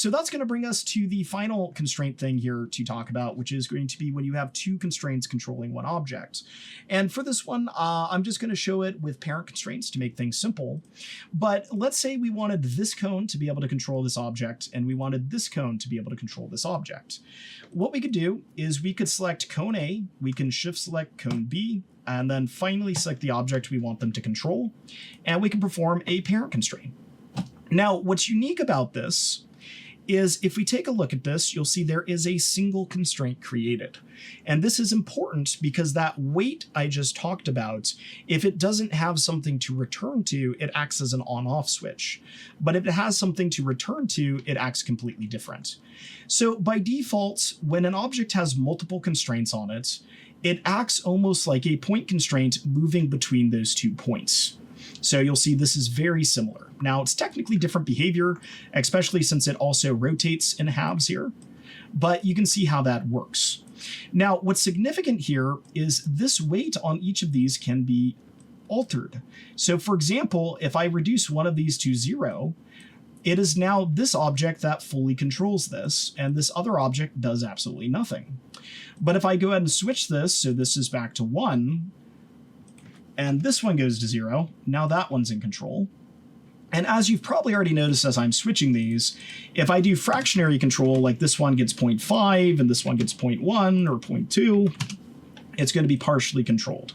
So that's going to bring us to the final constraint thing here to talk about, which is going to be when you have two constraints controlling one object. And for this one, I'm just going to show it with parent constraints to make things simple. But let's say we wanted this cone to be able to control this object, and we wanted this cone to be able to control this object. What we could do is we could select cone A, we can shift select cone B, and then finally select the object we want them to control, and we can perform a parent constraint. Now, what's unique about this is if we take a look at this, you'll see there is a single constraint created. And this is important because that wait I just talked about, if it doesn't have something to return to, it acts as an on-off switch. But if it has something to return to, it acts completely different. So by default, when an object has multiple constraints on it, it acts almost like a point constraint moving between those 2 points. So you'll see this is very similar. Now, it's technically different behavior, especially since it also rotates in halves here, but you can see how that works. Now, what's significant here is this weight on each of these can be altered. So for example, if I reduce one of these to 0, it is now this object that fully controls this, and this other object does absolutely nothing. But if I go ahead and switch this, so this is back to 1, and this one goes to 0, now that one's in control. And as you've probably already noticed as I'm switching these, if I do fractionary control, like this one gets 0.5 and this one gets 0.1 or 0.2, it's going to be partially controlled.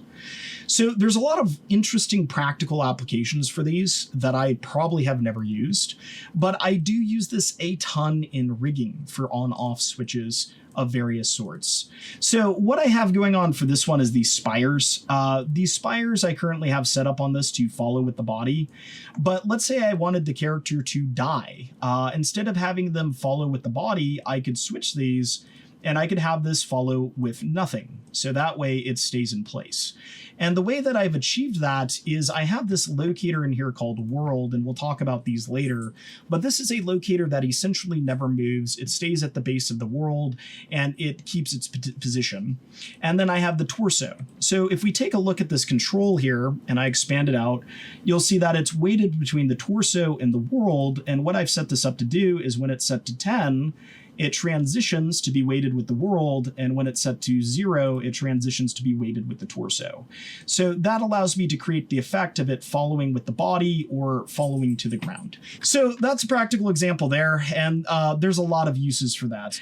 So there's a lot of interesting practical applications for these that I probably have never used, but I do use this a ton in rigging for on-off switches of various sorts. So what I have going on for this one is these spires. These spires I currently have set up on this to follow with the body, but let's say I wanted the character to die. Instead of having them follow with the body, I could switch these and I could have this follow with nothing. So that way it stays in place. And the way that I've achieved that is I have this locator in here called world, and we'll talk about these later, but this is a locator that essentially never moves. It stays at the base of the world and it keeps its position. And then I have the torso. So if we take a look at this control here and I expand it out, you'll see that it's weighted between the torso and the world. And what I've set this up to do is when it's set to 10, it transitions to be weighted with the world, and when it's set to 0, it transitions to be weighted with the torso. So that allows me to create the effect of it following with the body or following to the ground. So that's a practical example there, and there's a lot of uses for that.